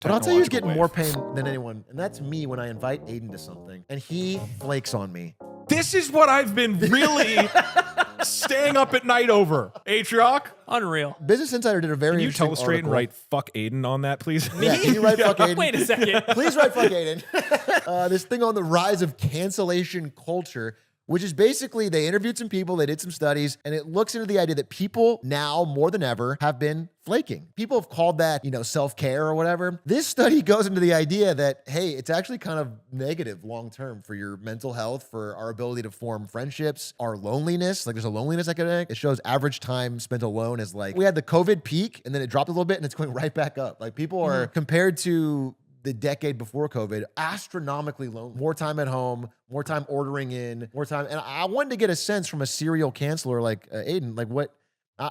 But I'll tell you who's technological getting more wave. pain than anyone, and that's me when I invite Aiden to something, and he flakes on me. This is what I've been really staying up at night over. Atrioc, Unreal. Business Insider did a very can you interesting tell us straight and article. write fuck Aiden on that, please? Yeah, can you write fuck Aiden? Wait a second. Please write fuck Aiden. This thing on the rise of cancellation culture, which is basically they interviewed some people, they did some studies, and it looks into the idea that people now more than ever have been flaking. People have called that, self-care or whatever. This study goes into the idea that, hey, it's actually kind of negative long-term for your mental health, for our ability to form friendships, our loneliness. Like there's a loneliness epidemic. It shows average time spent alone is like, we had the COVID peak and then it dropped a little bit and it's going right back up. Like people are compared to the decade before COVID, astronomically lonely. More time at home, more time ordering in, more time. And I wanted to get a sense from a serial canceller like Aiden, like what,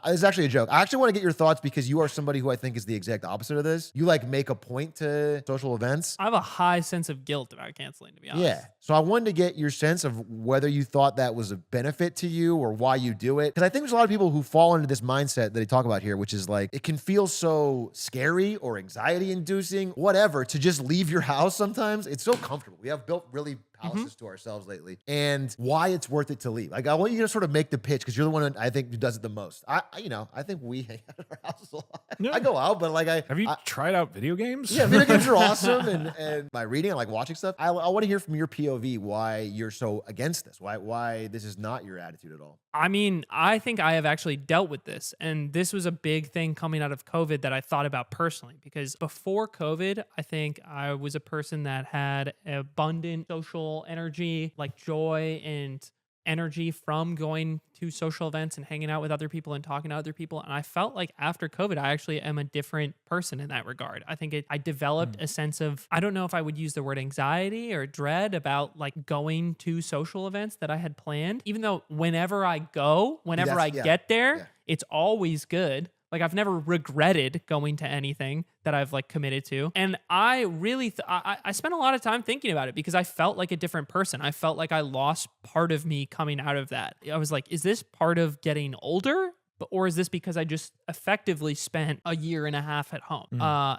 it's actually a joke. I actually want to get your thoughts because you are somebody who I think is the exact opposite of this. You like make a point to social events. I have a high sense of guilt about canceling, to be honest. Yeah. So I wanted to get your sense of whether you thought that was a benefit to you or why you do it. Because I think there's a lot of people who fall into this mindset that they talk about here, which is like, it can feel so scary or anxiety inducing, whatever, to just leave your house sometimes. It's so comfortable. We have built really palaces to ourselves lately, and why it's worth it to leave. Like I want you to sort of make the pitch because you're the one that I think who does it the most. I think we hang out at our houses a lot. Yeah. I go out, but like Have you tried out video games? yeah, video games are awesome, and by reading, I like watching stuff. I want to hear from your POV why you're so against this. Why this is not your attitude at all. I mean, I think I have actually dealt with this. And this was a big thing coming out of COVID that I thought about personally. Because before COVID, I think I was a person that had abundant social energy, like joy and energy from going to social events and hanging out with other people and talking to other people. And I felt like after COVID, I actually am a different person in that regard. I think I developed a sense of, I don't know if I would use the word anxiety or dread about like going to social events that I had planned, even though whenever I go, whenever I get there, it's always good. Like I've never regretted going to anything that I've like committed to. And I really, I spent a lot of time thinking about it because I felt like a different person. I felt like I lost part of me coming out of that. I was like, is this part of getting older? Or is this because I just effectively spent a year and a half at home?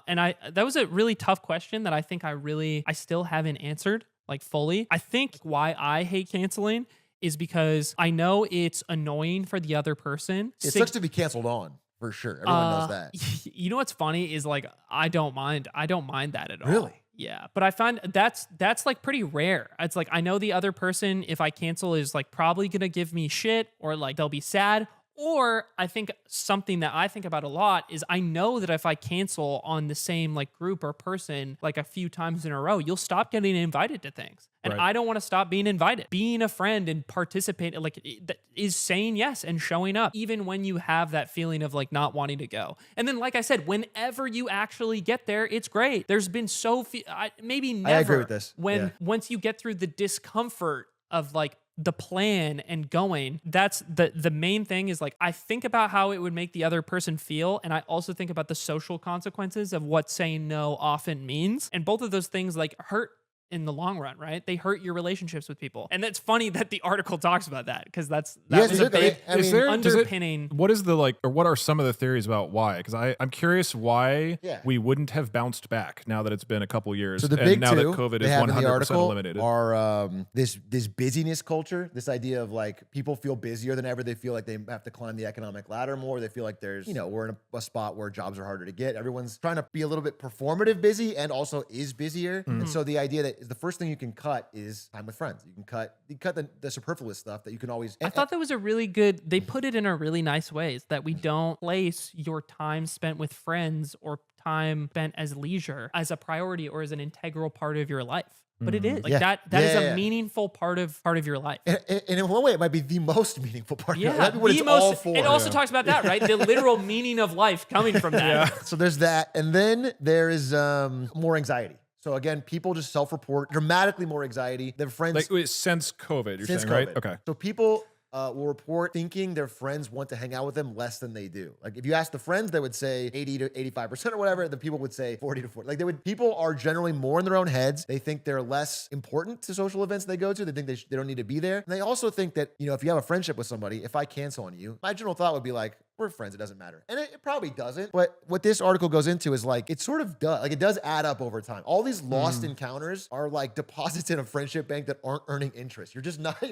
And that was a really tough question that I think I still haven't answered like fully. I think why I hate canceling is because I know it's annoying for the other person. It sucks to be canceled on. For sure. Everyone knows that. You know what's funny is like I don't mind that at all. Really? Yeah. But I find that's like pretty rare. It's like I know the other person, if I cancel, is like probably gonna give me shit or like they'll be sad. Or I think something that I think about a lot is I know that if I cancel on the same like group or person like a few times in a row, you'll stop getting invited to things. And I don't want to stop being invited. Being a friend and participating like that is saying yes and showing up, even when you have that feeling of like not wanting to go. And then, like I said, whenever you actually get there, it's great. There's been so few, maybe never. I agree with this. Once you get through the discomfort of like the plan and going, that's the main thing is like I think about how it would make the other person feel, and I also think about the social consequences of what saying no often means, and both of those things like hurt in the long run, right? They hurt your relationships with people. And that's funny that the article talks about that because that was a big underpinning. What is the like, or what are some of the theories about why? Because I'm curious why we wouldn't have bounced back now that it's been a couple years. So the and big now two that COVID they is have in the 100% article eliminated are this busyness culture, this idea of like people feel busier than ever. They feel like they have to climb the economic ladder more. They feel like there's, we're in a spot where jobs are harder to get. Everyone's trying to be a little bit performative busy and also is busier. And so the idea that is the first thing you can cut is time with friends. You can cut the superfluous stuff that you can always. I thought that was a really good. They put it in a really nice way is that we don't place your time spent with friends or time spent as leisure as a priority or as an integral part of your life. But it is like that is a meaningful part of your life. And in one way, it might be the most meaningful part. Yeah, It might be what it's all for. It also talks about that, right? The literal meaning of life coming from that. So there's that, and then there is more anxiety. So again, people just self-report dramatically more anxiety. Their friends since COVID, you're since saying, COVID. right? Okay. So people will report thinking their friends want to hang out with them less than they do. Like if you ask the friends, they would say 80 to 85% or whatever. The people would say 40 to 40. Like people are generally more in their own heads. They think they're less important to social events they go to. They think they don't need to be there. And they also think that, if you have a friendship with somebody, if I cancel on you, my general thought would be like, we're friends. It doesn't matter. And it probably doesn't. But what this article goes into is like, it sort of does. Like, it does add up over time. All these lost encounters are like deposits in a friendship bank that aren't earning interest. You're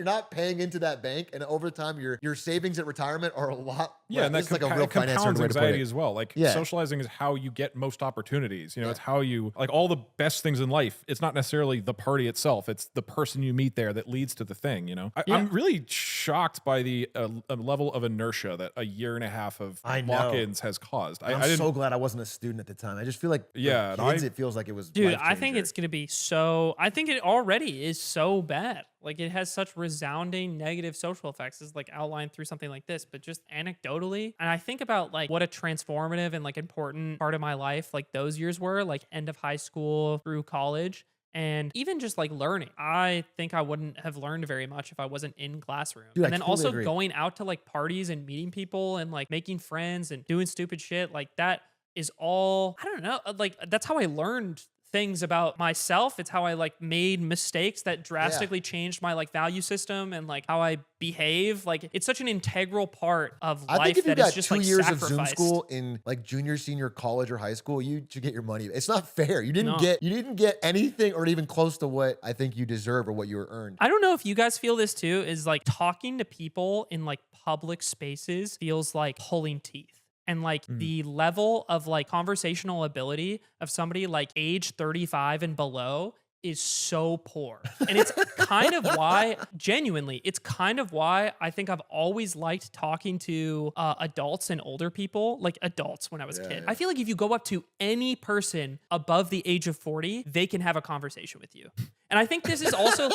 not paying into that bank. And over time, your savings at retirement are a lot. Yeah, and that's like a real compounds anxiety as well. Like socializing is how you get most opportunities. You know, it's how you, like, all the best things in life. It's not necessarily the party itself. It's the person you meet there that leads to the thing, you know? I'm really shocked by the level of inertia that a year and a half of lock-ins has caused. I'm so glad I wasn't a student at the time. I just feel like kids, it feels like it was Dude, I think it's going to be so, I think it already is so bad. Like, it has such resounding negative social effects, as like outlined through something like this, but just anecdotally. And I think about like what a transformative and like important part of my life like those years were, like end of high school through college. And even just like learning, I think I wouldn't have learned very much if I wasn't in classroom. Dude, and then totally also agree. Going out to like parties and meeting people and like making friends and doing stupid shit, like that is all, I don't know, like that's how I learned things about myself. It's how I like made mistakes that drastically changed my like value system and like how I behave. Like, it's such an integral part of life. I think if you that is got just 2 like years sacrificed. of Zoom school in like junior, senior college or high school, you should get your money. It's not fair. You didn't get anything or even close to what I think you deserve or what you were earned. I don't know if you guys feel this too, is like talking to people in like public spaces feels like pulling teeth. And like the level of like conversational ability of somebody like age 35 and below is so poor. And it's kind of why, genuinely, it's kind of why I think I've always liked talking to adults and older people, like adults when I was a kid. I feel like if you go up to any person above the age of 40, they can have a conversation with you. And I think this is also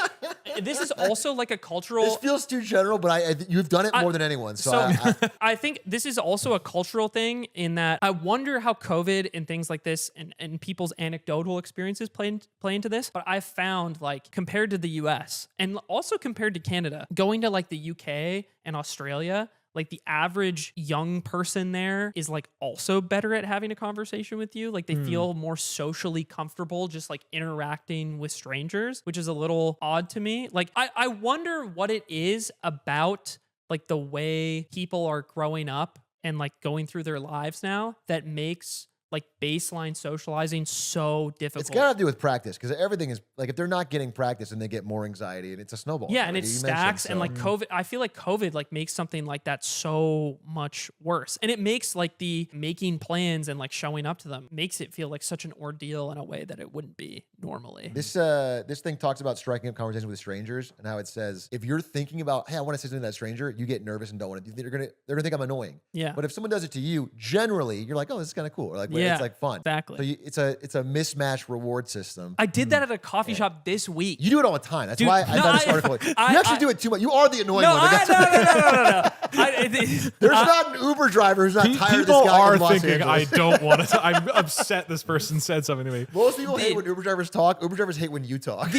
like a cultural. This feels too general, but you've done it more than anyone. So I think this is also a cultural thing in that I wonder how COVID and things like this and people's anecdotal experiences play into this. But I found, like, compared to the US and also compared to Canada, going to like the UK and Australia, like the average young person there is like also better at having a conversation with you. Like, they feel more socially comfortable just like interacting with strangers, which is a little odd to me. Like, I wonder what it is about like the way people are growing up and like going through their lives now that makes like baseline socializing so difficult. It's got to do with practice, because everything is like, if they're not getting practice and they get more anxiety, and it's a snowball. Yeah, and it stacks. And like COVID, I feel like COVID like makes something like that so much worse. And it makes like the making plans and like showing up to them makes it feel like such an ordeal in a way that it wouldn't be normally. This thing talks about striking up conversations with strangers, and how it says, if you're thinking about, hey, I want to say something to that stranger, you get nervous and don't want to. They're gonna think I'm annoying. Yeah. But if someone does it to you, generally you're like, oh, this is kind of cool. Or like, it's like fun. Exactly. So it's a mismatch reward system. I did that at a coffee shop this week. You do it all the time. That's why I got this article. You actually do it too much. You are the annoying one. No. There's not an Uber driver who's not tired of this People guy are in Los thinking, Angeles. I don't want to. I'm upset this person said something to me. Most people hate when Uber drivers talk. Uber drivers hate when you talk.